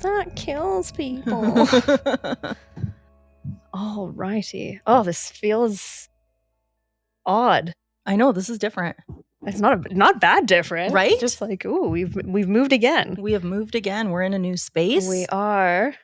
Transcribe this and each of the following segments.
That kills people. Alrighty. Oh, this feels odd. I know, this is different. It's not bad different. Right? Just like, ooh, we've moved again. We have moved again. We're in a new space. We are.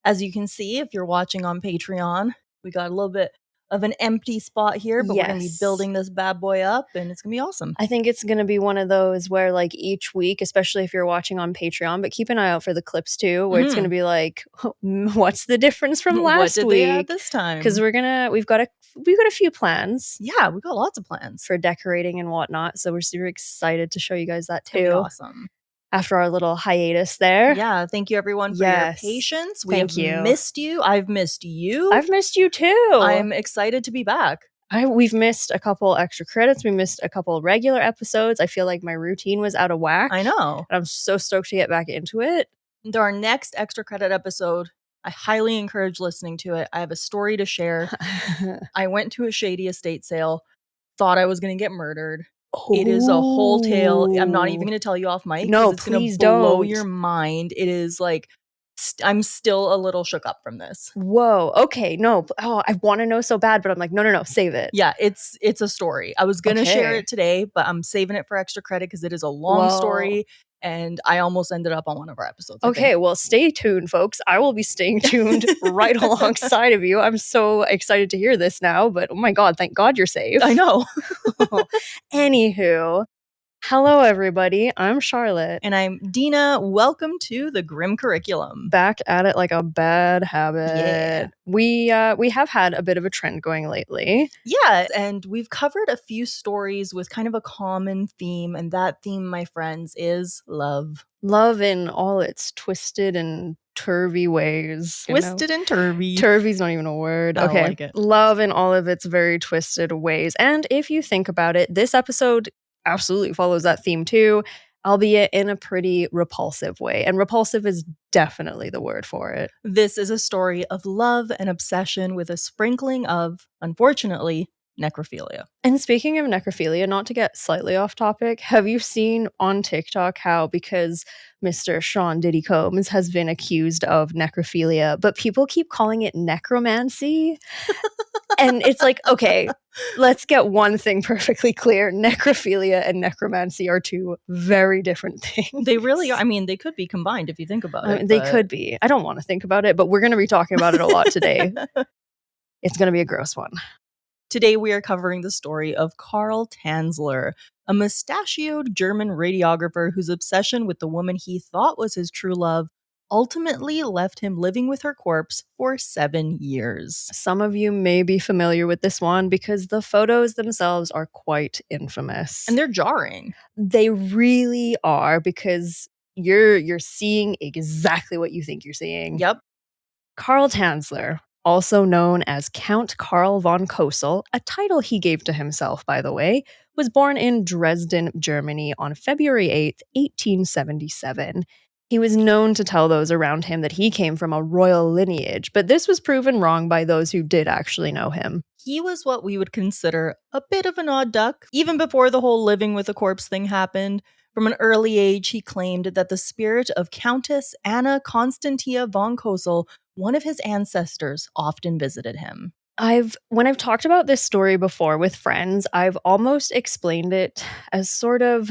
As you can see, if you're watching on Patreon, we got a little bit of an empty spot here, but we're going to be building this bad boy up, and it's going to be awesome. I think it's going to be one of those where, like, each week, especially if you're watching on Patreon, but keep an eye out for the clips too, where it's going to be like, what's the difference from last what did week? They add this time? Because we've got a few plans. Yeah, we've got lots of plans for decorating and whatnot. So we're super excited to show you guys that too. Awesome. After our little hiatus there. Yeah, thank you everyone for your patience. We have missed you. I've missed you. I've missed you too. I'm excited to be back. We've missed a couple extra credits. We missed a couple regular episodes. I feel like my routine was out of whack. I know. And I'm so stoked to get back into it. Our next extra credit episode, I highly encourage listening to it. I have a story to share. I went to a shady estate sale, thought I was going to get murdered. It is a whole tale. I'm not even going to tell you off mic. No, it's please don't. Blow your mind. It is like, I'm still a little shook up from this. Whoa. Okay. No. Oh, I want to know so bad, but I'm like, no. Save it. Yeah, it's a story. I was going to share it today, but I'm saving it for extra credit because it is a long story. And I almost ended up on one of our episodes. Okay, well, stay tuned, folks. I will be staying tuned right alongside of you. I'm so excited to hear this now, but oh my God, thank God you're safe. I know. Anywho, hello, everybody. I'm Charlotte. And I'm Dina. Welcome to the Grim Curriculum. Back at it like a bad habit. Yeah. We have had a bit of a trend going lately. Yeah, and we've covered a few stories with kind of a common theme, and that theme, my friends, is love. Love in all its twisted and turvy ways. Twisted and turvy. Turvy's not even a word. I okay. don't like it. Love in all of its very twisted ways. And if you think about it, this episode absolutely follows that theme too, albeit in a pretty repulsive way. And repulsive is definitely the word for it. This is a story of love and obsession with a sprinkling of, unfortunately, necrophilia. And speaking of necrophilia, not to get slightly off topic, have you seen on TikTok how because Mr. Sean Diddy Combs has been accused of necrophilia, but people keep calling it necromancy? And it's like, okay, let's get one thing perfectly clear. Necrophilia and necromancy are two very different things. They really are. I mean, they could be combined if you think about it. They could be. I don't want to think about it, but we're going to be talking about it a lot today. It's going to be a gross one. Today we are covering the story of Carl Tanzler, a mustachioed German radiographer whose obsession with the woman he thought was his true love ultimately left him living with her corpse for 7 years. Some of you may be familiar with this one because the photos themselves are quite infamous. And they're jarring. They really are, because you're seeing exactly what you think you're seeing. Yep. Carl Tanzler, also known as Count Carl von Cosel, a title he gave to himself, by the way, was born in Dresden, Germany on February 8th, 1877. He was known to tell those around him that he came from a royal lineage, but this was proven wrong by those who did actually know him. He was what we would consider a bit of an odd duck. Even before the whole living with a corpse thing happened, from an early age, he claimed that the spirit of Countess Anna Constantia von Cosel, one of his ancestors, often visited him. When I've talked about this story before with friends, I've almost explained it as sort of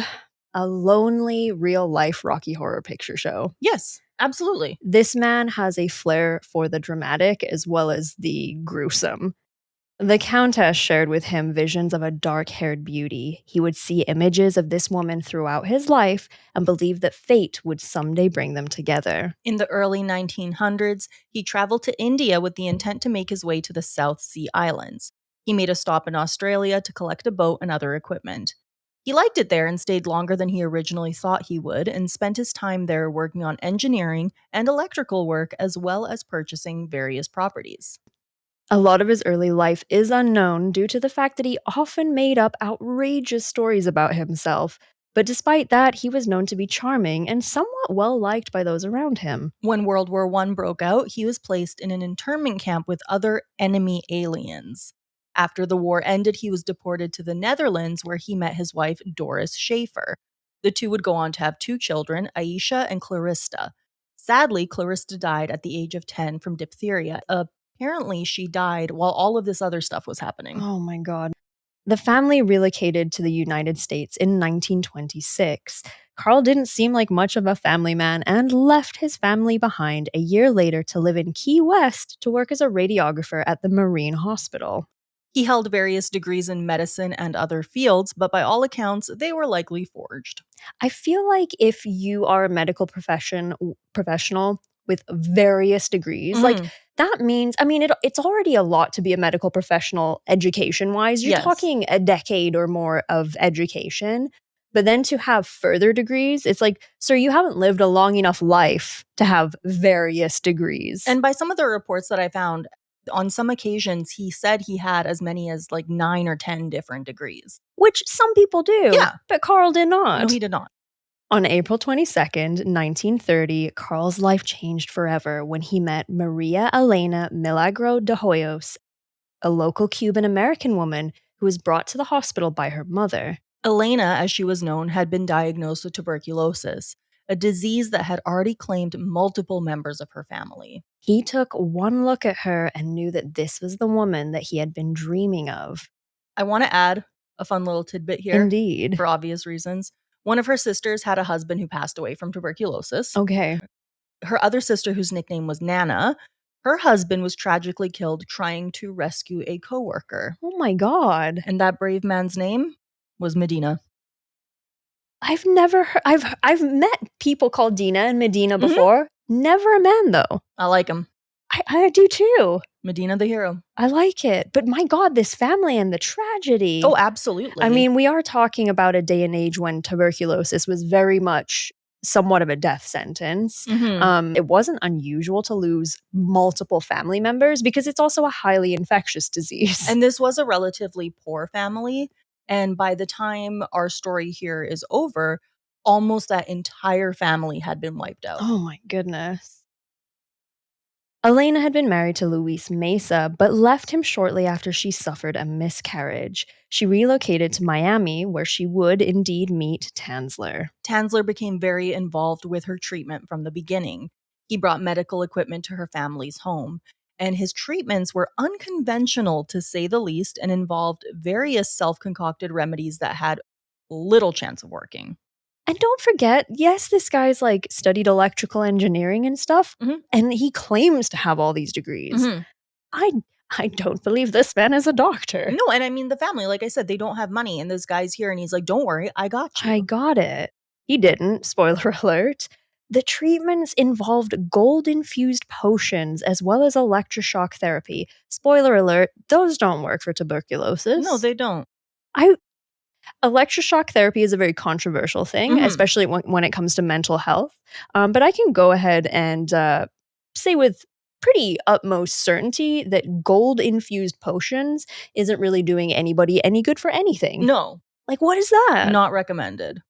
a lonely, real-life Rocky Horror Picture Show. Yes, absolutely. This man has a flair for the dramatic as well as the gruesome. The Countess shared with him visions of a dark-haired beauty. He would see images of this woman throughout his life and believed that fate would someday bring them together. In the early 1900s, he traveled to India with the intent to make his way to the South Sea Islands. He made a stop in Australia to collect a boat and other equipment. He liked it there and stayed longer than he originally thought he would, and spent his time there working on engineering and electrical work as well as purchasing various properties. A lot of his early life is unknown due to the fact that he often made up outrageous stories about himself, but despite that, he was known to be charming and somewhat well-liked by those around him. When World War I broke out, he was placed in an internment camp with other enemy aliens. After the war ended, he was deported to the Netherlands, where he met his wife, Doris Schaefer. The two would go on to have 2 children, Aisha and Clarista. Sadly, Clarissa died at the age of 10 from diphtheria. Apparently, she died while all of this other stuff was happening. Oh my God. The family relocated to the United States in 1926. Carl didn't seem like much of a family man and left his family behind a year later to live in Key West to work as a radiographer at the Marine Hospital. He held various degrees in medicine and other fields, but by all accounts, they were likely forged. I feel like if you are a medical professional with various degrees, like Mhm. that means, I mean, it's already a lot to be a medical professional education wise. You're Yes. talking a decade or more of education. But then to have further degrees, it's like, sir, you haven't lived a long enough life to have various degrees. And by some of the reports that I found, on some occasions, he said he had as many as like 9 or 10 different degrees. Which some people do. Yeah. But Carl did not. No, he did not. On April 22nd, 1930, Carl's life changed forever when he met Maria Elena Milagro de Hoyos, a local Cuban American woman who was brought to the hospital by her mother. Elena, as she was known, had been diagnosed with tuberculosis, a disease that had already claimed multiple members of her family. He took one look at her and knew that this was the woman that he had been dreaming of. I want to add a fun little tidbit here. Indeed. For obvious reasons. One of her sisters had a husband who passed away from tuberculosis. Okay. Her other sister, whose nickname was Nana, her husband was tragically killed trying to rescue a coworker. Oh my God. And that brave man's name was Medina. I've never heard, I've met people called Dina and Medina before. Never a man though. I like him. I do too. Medina the hero. I like it. But my God, this family and the tragedy. Oh, absolutely. I mean, we are talking about a day and age when tuberculosis was very much somewhat of a death sentence. It wasn't unusual to lose multiple family members because it's also a highly infectious disease. And this was a relatively poor family. And by the time our story here is over, almost that entire family had been wiped out. Oh my goodness. Elena had been married to Luis Mesa, but left him shortly after she suffered a miscarriage. She relocated to Miami, where she would indeed meet Tanzler. Tanzler became very involved with her treatment from the beginning. He brought medical equipment to her family's home, and his treatments were unconventional to say the least and involved various self-concocted remedies that had little chance of working. And don't forget, yes, this guy's like studied electrical engineering and stuff, and he claims to have all these degrees. I don't believe this man is a doctor. No, and I mean the family, like I said, they don't have money, and this guy's here and he's like, "Don't worry, I got you." I got it. He didn't, spoiler alert. The treatments involved gold-infused potions as well as electroshock therapy. Spoiler alert, those don't work for tuberculosis. No, they don't. Electroshock therapy is a very controversial thing, especially when it comes to mental health. But I can go ahead and say with pretty utmost certainty that gold-infused potions isn't really doing anybody any good for anything. No. Like, what is that? Not recommended.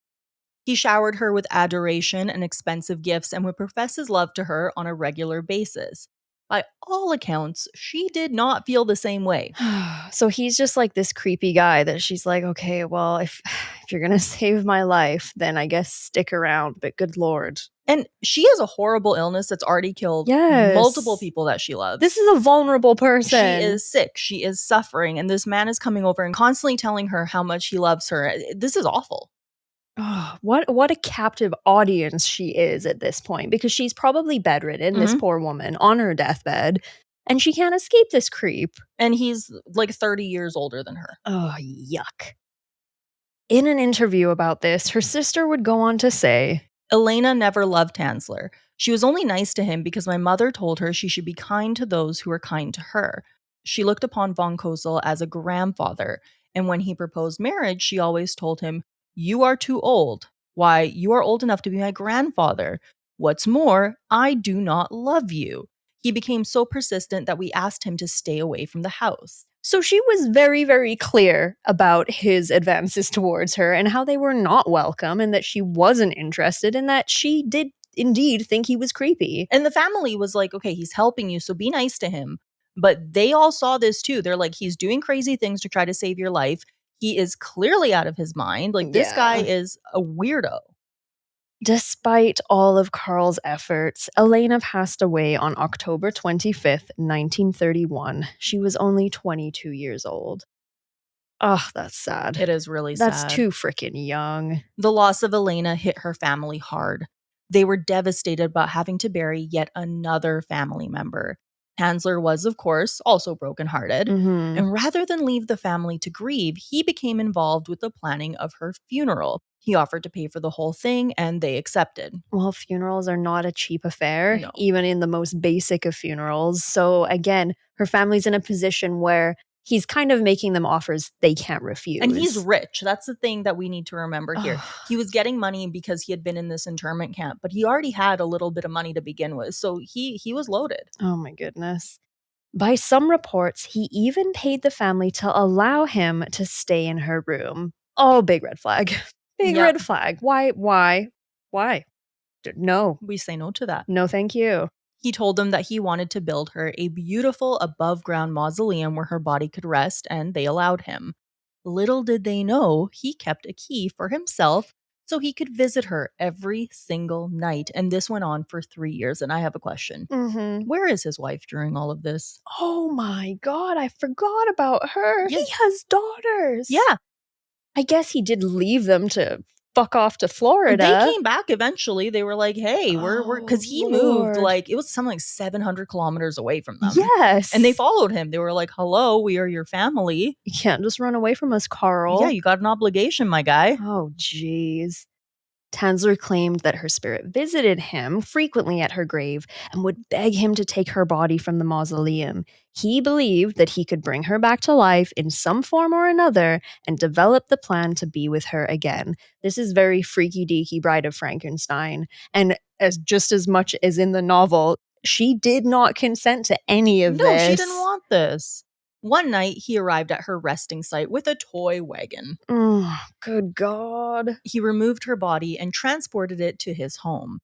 He showered her with adoration and expensive gifts and would profess his love to her on a regular basis. By all accounts, she did not feel the same way. So he's just like this creepy guy that she's like, okay, well, if you're going to save my life, then I guess stick around, but good Lord. And she has a horrible illness that's already killed multiple people that she loves. This is a vulnerable person. She is sick. She is suffering. And this man is coming over and constantly telling her how much he loves her. This is awful. Oh, what a captive audience she is at this point, because she's probably bedridden, this poor woman, on her deathbed, and she can't escape this creep. And he's like 30 years older than her. Oh, yuck. In an interview about this, her sister would go on to say, Elena never loved Tanzler. She was only nice to him because my mother told her she should be kind to those who were kind to her. She looked upon von Cosel as a grandfather, and when he proposed marriage, she always told him, "You are too old. Why, you are old enough to be my grandfather. What's more, I do not love you." He became so persistent that we asked him to stay away from the house. So she was very, very clear about his advances towards her and how they were not welcome and that she wasn't interested and that she did indeed think he was creepy. And the family was like, okay, he's helping you, so be nice to him. But they all saw this too. They're like, he's doing crazy things to try to save your life. He is clearly out of his mind. Like, this guy is a weirdo. Despite all of Carl's efforts, Elena passed away on October 25th, 1931. She was only 22 years old. Oh, that's sad. It is really That's sad. too freaking young. The loss of Elena hit her family hard. They were devastated about having to bury yet another family member. Tanzler was, of course, also brokenhearted. Mhm. And rather than leave the family to grieve, he became involved with the planning of her funeral. He offered to pay for the whole thing, and they accepted. Well, funerals are not a cheap affair, No. even in the most basic of funerals. So, again, her family's in a position where he's kind of making them offers they can't refuse. And he's rich. That's the thing that we need to remember here. Ugh. He was getting money because he had been in this internment camp, but he already had a little bit of money to begin with. So he was loaded. Oh my goodness. By some reports, he even paid the family to allow him to stay in her room. Oh, big red flag. Big Yep. red flag. Why? Why? No. We say no to that. No, thank you. He told them that he wanted to build her a beautiful above ground mausoleum where her body could rest, and they allowed him. Little did they know he kept a key for himself so he could visit her every single night. And this went on for 3 years. And I have a question. Mm-hmm. Where is his wife during all of this? Oh my god, I forgot about her. Yeah. He has daughters. Yeah, I guess he did leave them to fuck off to they Florida. came back eventually. They were like, "Hey, we're because Oh, he moved Lord. like it was something like 700 kilometers away from them." Yes. And they followed him. They were like, "Hello, we are your family. You can't just run away from us, Carl. Yeah, you got an obligation, my guy." Oh, jeez. Tanzler claimed that her spirit visited him frequently at her grave and would beg him to take her body from the mausoleum. He believed that he could bring her back to life in some form or another and develop the plan to be with her again. This is very freaky deaky Bride of Frankenstein. And just as much as in the novel, she did not consent to any of No, this. she didn't want this. One night, he arrived at her resting site with a toy wagon. Oh, good God. He removed her body and transported it to his home.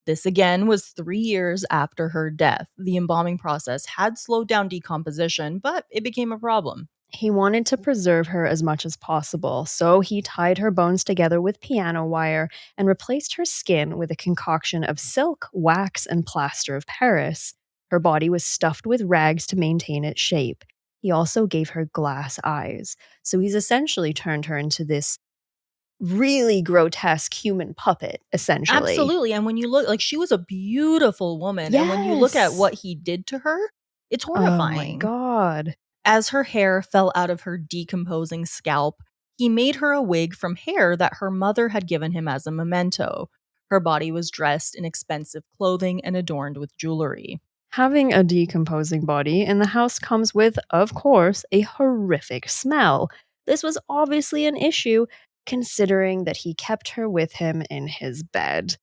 This again was 3 years after her death. The embalming process had slowed down decomposition, but it became a problem. He wanted to preserve her as much as possible, so he tied her bones together with piano wire and replaced her skin with a concoction of silk, wax, and plaster of Paris. Her body was stuffed with rags to maintain its shape. He also gave her glass eyes, so he's essentially turned her into this really grotesque human puppet, essentially. Absolutely. And when you look, like, she was a beautiful woman. And when you look at Yes. what he did to her, it's Oh my horrifying. God. As her hair fell out of her decomposing scalp, he made her a wig from hair that her mother had given him as a memento. Her body was dressed in expensive clothing and adorned with jewelry. Having a decomposing body in the house comes with, of course, a horrific smell. This was obviously an issue, considering that he kept her with him in his bed.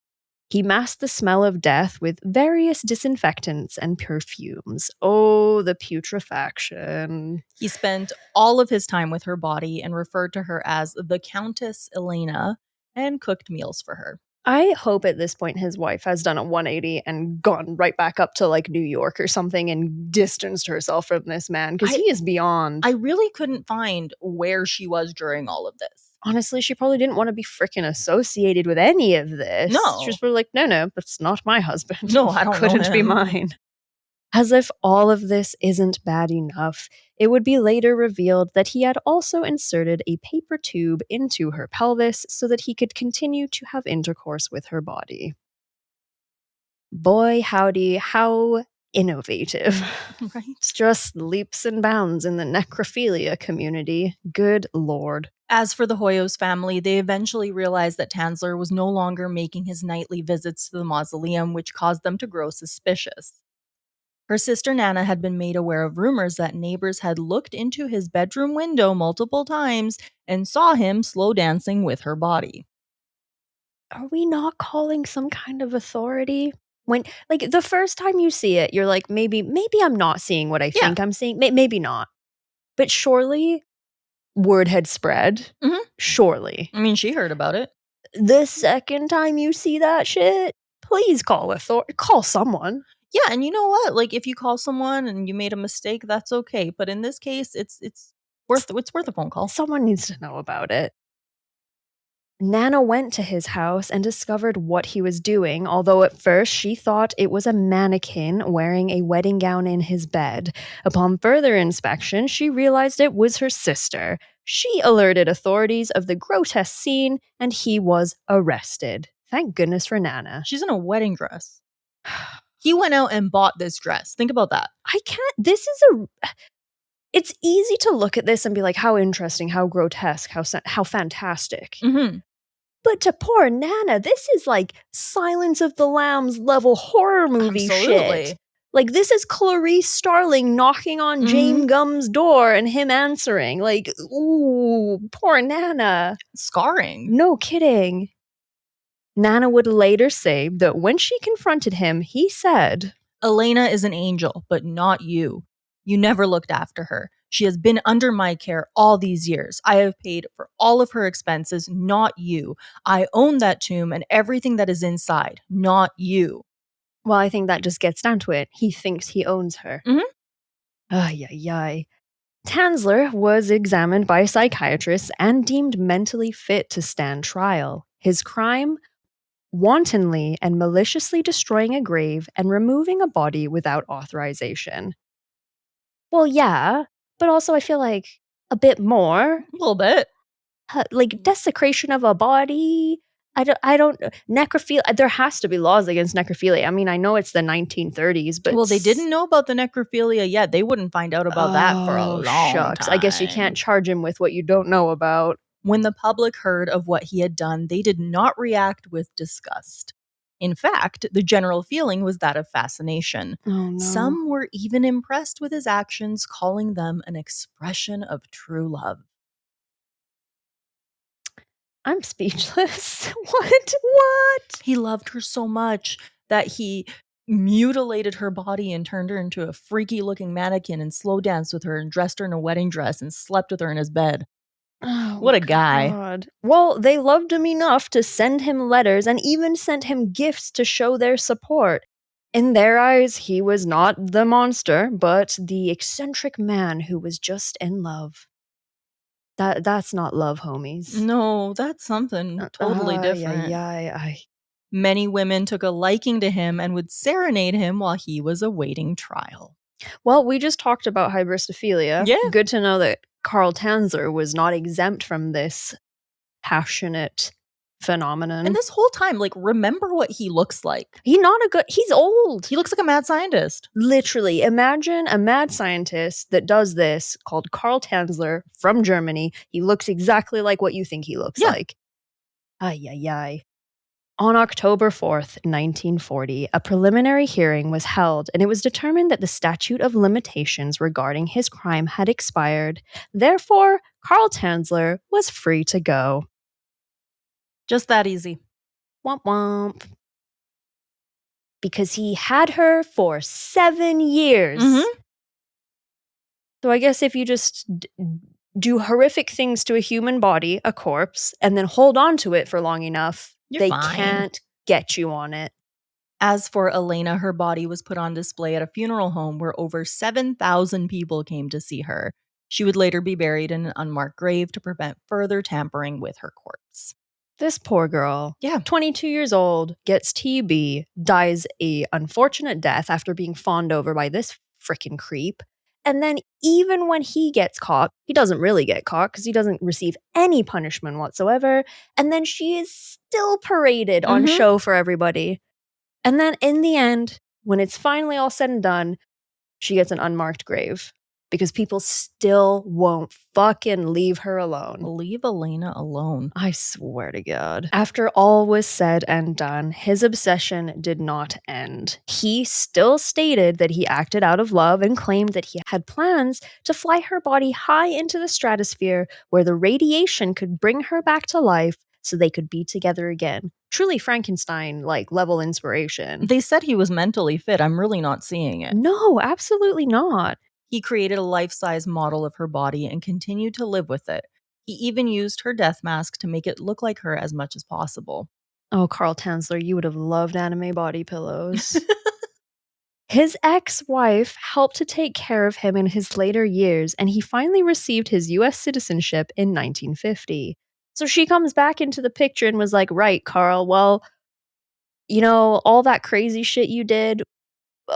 He masked the smell of death with various disinfectants and perfumes. Oh, the putrefaction. He spent all of his time with her body and referred to her as the Countess Elena and cooked meals for her. I hope at this point his wife has done a 180 and gone right back up to like New York or something and distanced herself from this man because he is beyond. I really couldn't find where she was during all of this. Honestly, she probably didn't want to be freaking associated with any of this. No. She was probably like, no, that's not my husband. No, I don't know Couldn't be him. mine. As if all of this isn't bad enough, it would be later revealed that he had also inserted a paper tube into her pelvis so that he could continue to have intercourse with her body. Boy, howdy, how innovative. Right? Just leaps and bounds in the necrophilia community. Good lord. As for the Hoyos family, they eventually realized that Tanzler was no longer making his nightly visits to the mausoleum, which caused them to grow suspicious. Her sister Nana had been made aware of rumors that neighbors had looked into his bedroom window multiple times and saw him slow dancing with her body. Are we not calling some kind of authority? When, like, the first time you see it, you're like, maybe I'm not seeing what I Yeah. think I'm seeing. Maybe not. But surely word had spread. Mhm. Surely. I mean, she heard about it. The second time you see that shit, please call someone. Yeah, and you know what? Like, if you call someone and you made a mistake, that's okay. But in this case, it's worth a phone call. Someone needs to know about it. Nana went to his house and discovered what he was doing, although at first she thought it was a mannequin wearing a wedding gown in his bed. Upon further inspection, she realized it was her sister. She alerted authorities of the grotesque scene, and he was arrested. Thank goodness for Nana. She's in a wedding dress. He went out and bought this dress. Think about that. I can't. It's easy to look at this and be like, how interesting, how grotesque, how fantastic. Mm-hmm. But to poor Nana, this is like Silence of the Lambs level horror movie Absolutely. shit. Like, this is Clarice Starling knocking on James Gumm's door and him answering. Like, ooh, poor Nana. Scarring. No kidding. Nana would later say that when she confronted him, he said, Elena is an angel, but not you. You never looked after her. She has been under my care all these years. I have paid for all of her expenses, not you. I own that tomb and everything that is inside, not you. well, I think that just gets down to it. He thinks he owns her. Mhm. Ay, ay, ay. Tanzler was examined by psychiatrists and deemed mentally fit to stand trial. His crime? Wantonly and maliciously destroying a grave and removing a body without authorization. Well, yeah, but also I feel like a bit more. A little bit. Like desecration of a body. I don't necrophilia. There has to be laws against necrophilia. I mean, I know it's the 1930s, but Well, they didn't know about the necrophilia yet. They wouldn't find out about that for a long shucks. time. I guess you can't charge him with what you don't know about. When the public heard of what he had done, they did not react with disgust. In fact, the general feeling was that of fascination. Oh no. Some were even impressed with his actions, calling them an expression of true love. I'm speechless. What? He loved her so much that he mutilated her body and turned her into a freaky looking mannequin and slow danced with her and dressed her in a wedding dress and slept with her in his bed. Oh, What a guy. God. Well, they loved him enough to send him letters and even sent him gifts to show their support. In their eyes, he was not the monster, but the eccentric man who was just in love. That's not love, homies. No, that's something totally different. Many women took a liking to him and would serenade him while he was awaiting trial. Well, we just talked about hybristophilia. Yeah. Good to know that Carl Tanzler was not exempt from this passionate phenomenon. And this whole time, like, remember what he looks like. He's old. He looks like a mad scientist. Literally, imagine a mad scientist that does this called Carl Tanzler from Germany. He looks exactly like what you think he looks like. Ay, ay, ay. On October 4th, 1940, a preliminary hearing was held, and it was determined that the statute of limitations regarding his crime had expired. Therefore, Carl Tanzler was free to go. Just that easy. Womp womp. Because he had her for 7 years. Mm-hmm. So I guess if you just do horrific things to a human body, a corpse, and then hold on to it for long enough, they can't get you on it. As for Elena, her body was put on display at a funeral home where over 7,000 people came to see her. She would later be buried in an unmarked grave to prevent further tampering with her corpse. This poor girl, 22 years old, gets TB, dies a unfortunate death after being fawned over by this frickin' creep. And then even when he gets caught, he doesn't really get caught because he doesn't receive any punishment whatsoever. And then she is still paraded on show for everybody. And then in the end, when it's finally all said and done, she gets an unmarked grave. Because people still won't fucking leave her alone. Leave Elena alone. I swear to God. After all was said and done, his obsession did not end. He still stated that he acted out of love and claimed that he had plans to fly her body high into the stratosphere where the radiation could bring her back to life so they could be together again. Truly Frankenstein-like level inspiration. They said he was mentally fit. I'm really not seeing it. No, absolutely not. He created a life-size model of her body and continued to live with it. He even used her death mask to make it look like her as much as possible. Oh, Carl Tanzler, you would have loved anime body pillows. His ex-wife helped to take care of him in his later years, and he finally received his U.S. citizenship in 1950. So she comes back into the picture and was like, right, Carl, well, all that crazy shit you did,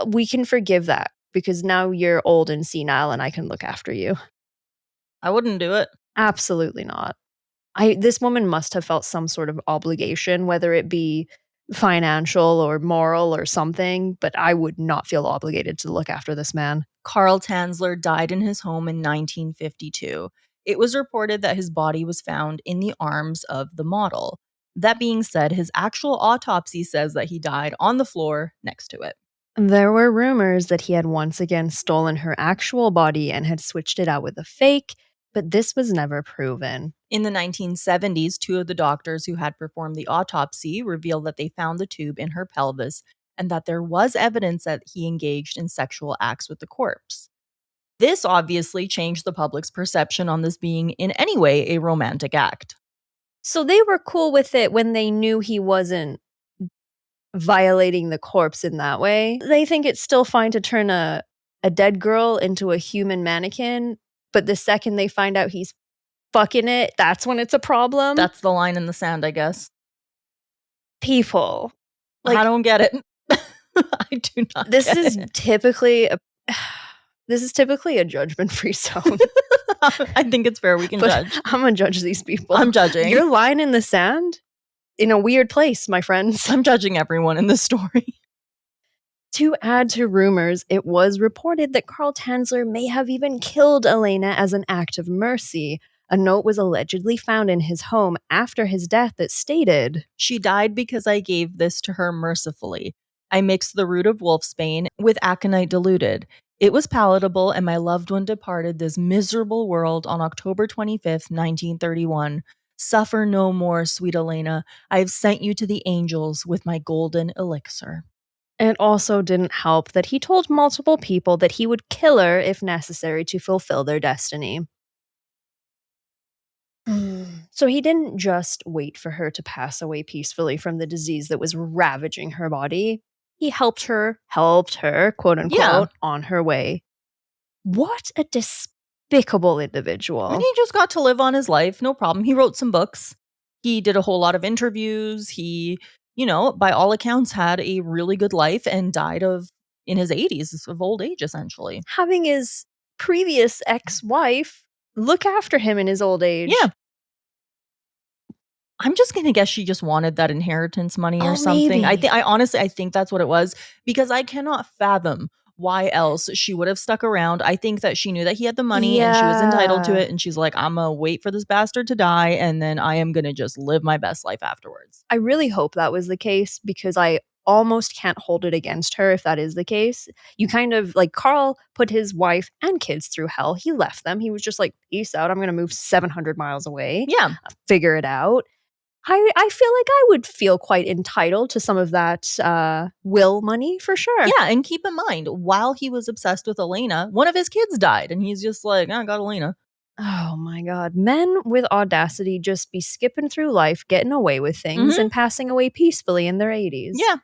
we can forgive that because now you're old and senile and I can look after you. I wouldn't do it. Absolutely not. This woman must have felt some sort of obligation, whether it be financial or moral or something, but I would not feel obligated to look after this man. Carl Tanzler died in his home in 1952. It was reported that his body was found in the arms of the model. That being said, his actual autopsy says that he died on the floor next to it. There were rumors that he had once again stolen her actual body and had switched it out with a fake, but this was never proven. In the 1970s, two of the doctors who had performed the autopsy revealed that they found the tube in her pelvis and that there was evidence that he engaged in sexual acts with the corpse. This obviously changed the public's perception on this being in any way a romantic act. So they were cool with it when they knew he wasn't violating the corpse in that way. They think it's still fine to turn a dead girl into a human mannequin, but the second they find out he's fucking it, that's when it's a problem. That's the line in the sand, I guess. People. I don't get it. I do not This get is it. typically a judgment-free zone. I think it's fair we can judge. I'm gonna judge these people. I'm judging. Your line in the sand? In a weird place, my friends. I'm judging everyone in this story. To add to rumors, it was reported that Carl Tanzler may have even killed Elena as an act of mercy. A note was allegedly found in his home after his death that stated, "She died because I gave this to her mercifully. I mixed the root of wolfsbane with aconite diluted. It was palatable, and my loved one departed this miserable world on October 25th, 1931. Suffer no more, sweet Elena. I have sent you to the angels with my golden elixir." It also didn't help that he told multiple people that he would kill her if necessary to fulfill their destiny. So he didn't just wait for her to pass away peacefully from the disease that was ravaging her body. He helped her, quote unquote, on her way. What a despicable individual. And he just got to live on his life, no problem. He wrote some books. He did a whole lot of interviews. He, by all accounts, had a really good life and died in his 80s of old age, essentially. Having his previous ex-wife look after him in his old age. Yeah. I'm just going to guess she just wanted that inheritance money or something. Maybe. I honestly think that's what it was, because I cannot fathom why else she would have stuck around. I think that she knew that he had the money and she was entitled to it. And she's like, I'm going to wait for this bastard to die. And then I am going to just live my best life afterwards. I really hope that was the case, because I almost can't hold it against her if that is the case. You kind of, like, Carl put his wife and kids through hell. He left them. He was just like, peace out. I'm going to move 700 miles away. Yeah. Figure it out. I feel like I would feel quite entitled to some of that will money for sure. Yeah, and keep in mind, while he was obsessed with Elena, one of his kids died, and he's just like, I got Elena. Oh my God. Men with audacity just be skipping through life, getting away with things, and passing away peacefully in their 80s. Yeah.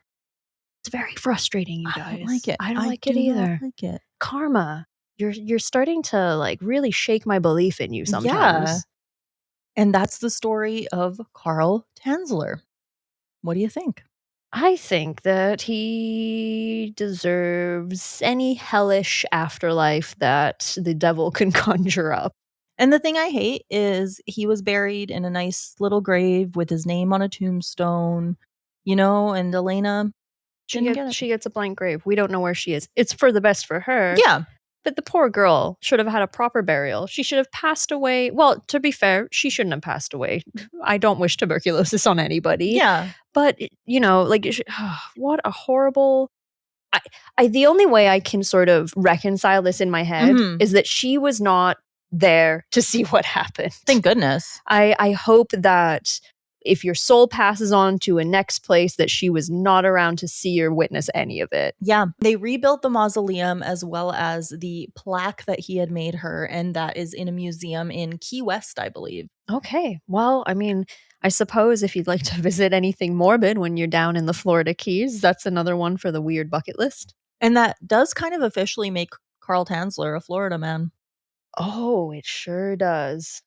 It's very frustrating, you guys. I don't like it. I don't like it either. Not like it. Karma. You're starting to, like, really shake my belief in you sometimes. Yeah. And that's the story of Carl Tanzler. What do you think? I think that he deserves any hellish afterlife that the devil can conjure up. And the thing I hate is he was buried in a nice little grave with his name on a tombstone, and Elena, She gets a blank grave. We don't know where she is. It's for the best for her. Yeah. But the poor girl should have had a proper burial. She should have passed away. Well, to be fair, she shouldn't have passed away. I don't wish tuberculosis on anybody. Yeah. But, what a horrible... the only way I can sort of reconcile this in my head is that she was not there to see what happened. Thank goodness. I hope that if your soul passes on to a next place, that she was not around to see or witness any of it. Yeah. They rebuilt the mausoleum as well as the plaque that he had made her, and that is in a museum in Key West, I believe. Okay. Well, I mean, I suppose if you'd like to visit anything morbid when you're down in the Florida Keys, that's another one for the weird bucket list. And that does kind of officially make Carl Tanzler a Florida man. Oh, it sure does.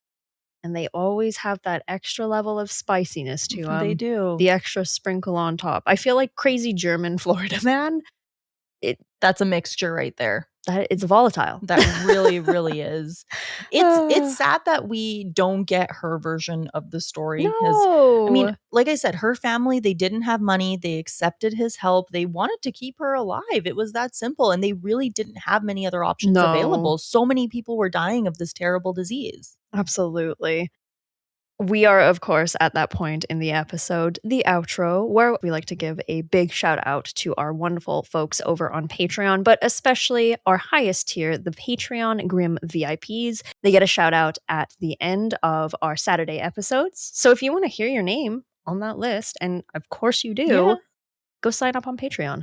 and they always have that extra level of spiciness to them. They do. The extra sprinkle on top. I feel like crazy German Florida man. That's a mixture right there. It's volatile. That really, really is. It's sad that we don't get her version of the story. No. I mean, like I said, her family, they didn't have money. They accepted his help. They wanted to keep her alive. It was that simple. And they really didn't have many other options available. So many people were dying of this terrible disease. Absolutely. We are, of course, at that point in the episode, the outro, where we like to give a big shout out to our wonderful folks over on Patreon, but especially our highest tier, the Patreon Grim VIPs. They get a shout out at the end of our Saturday episodes. So if you want to hear your name on that list, and of course you do, go sign up on Patreon.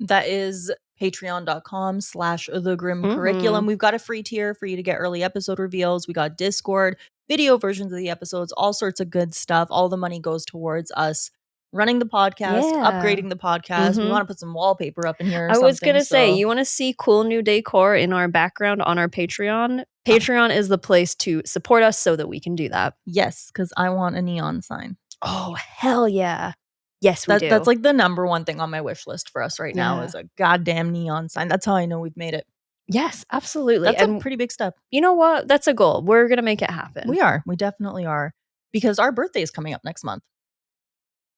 That is patreon.com/thegrimcurriculum. We've got a free tier for you to get early episode reveals. We got Discord, video versions of the episodes, all sorts of good stuff. All the money goes towards us running the podcast, upgrading the podcast. We want to put some wallpaper up in here. I was going to say, you want to see cool new decor in our background on our Patreon? Patreon is the place to support us so that we can do that. Yes, because I want a neon sign. Oh, hell yeah. Yes, we do. That's like the number one thing on my wish list for us right now is a goddamn neon sign. That's how I know we've made it. Yes, absolutely. That's a pretty big step. You know what? That's a goal. We're going to make it happen. We are. We definitely are. Because our birthday is coming up next month.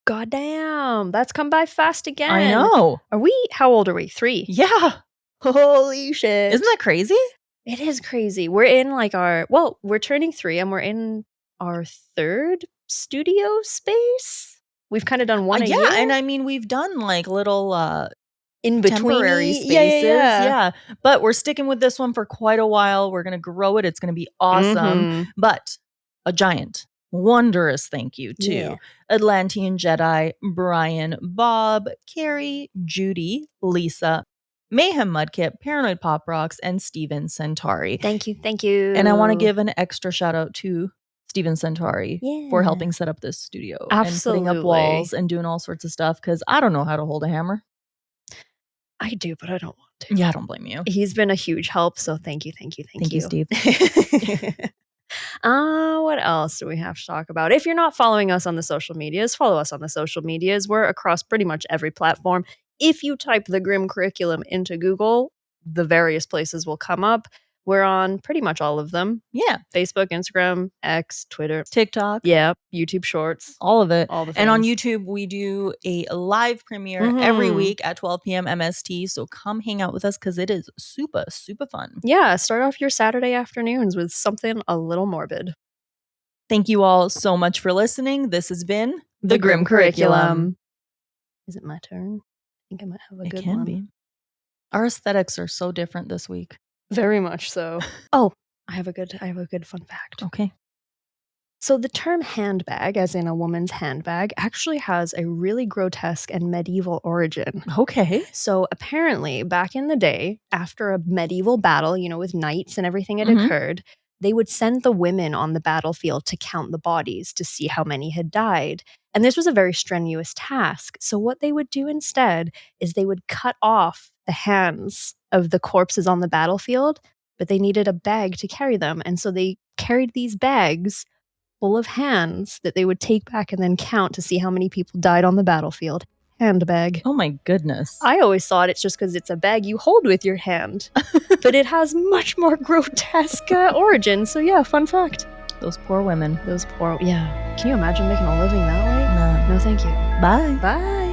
Goddamn. That's come by fast again. I know. How old are we? 3? Yeah. Holy shit. Isn't that crazy? It is crazy. We're in we're turning 3 and we're in our 3rd studio space. We've kind of done one a year. Yeah, and I mean, we've done like little in between temporary spaces. Yeah. But we're sticking with this one for quite a while. We're going to grow it. It's going to be awesome. But a giant, wondrous thank you to Atlantean Jedi, Brian, Bob, Carrie, Judy, Lisa, Mayhem Mudkip, Paranoid Pop Rocks, and Steven Centauri. Thank you. Thank you. And I want to give an extra shout out to Steven Centauri for helping set up this studio and putting up walls and doing all sorts of stuff because I don't know how to hold a hammer. I do, but I don't want to. Yeah, I don't blame you. He's been a huge help, so thank you. Thank you, Steve. What else do we have to talk about? If you're not following us on the social medias, follow us on the social medias. We're across pretty much every platform. If you type the Grim Curriculum into Google, the various places will come up. We're on pretty much all of them. Yeah. Facebook, Instagram, X, Twitter. TikTok. Yeah. YouTube Shorts. All of it. All the things. And on YouTube, we do a live premiere every week at 12 p.m. MST. So come hang out with us because it is super, super fun. Yeah. Start off your Saturday afternoons with something a little morbid. Thank you all so much for listening. This has been The Grim Curriculum. Is it my turn? I think I might have a good one. It can be. Our aesthetics are so different this week. Very much so. Oh, I have a good fun fact. Okay. So the term handbag, as in a woman's handbag, actually has a really grotesque and medieval origin. Okay. So apparently, back in the day, after a medieval battle, with knights and everything had occurred, they would send the women on the battlefield to count the bodies to see how many had died. And this was a very strenuous task. So what they would do instead is they would cut off the hands of the corpses on the battlefield, but they needed a bag to carry them. And so they carried these bags full of hands that they would take back and then count to see how many people died on the battlefield. Handbag. Oh my goodness. I always thought it's just because it's a bag you hold with your hand, but it has much more grotesque origin. So yeah, fun fact. Those poor women. Yeah. Can you imagine making a living that way? No. No, thank you. Bye. Bye.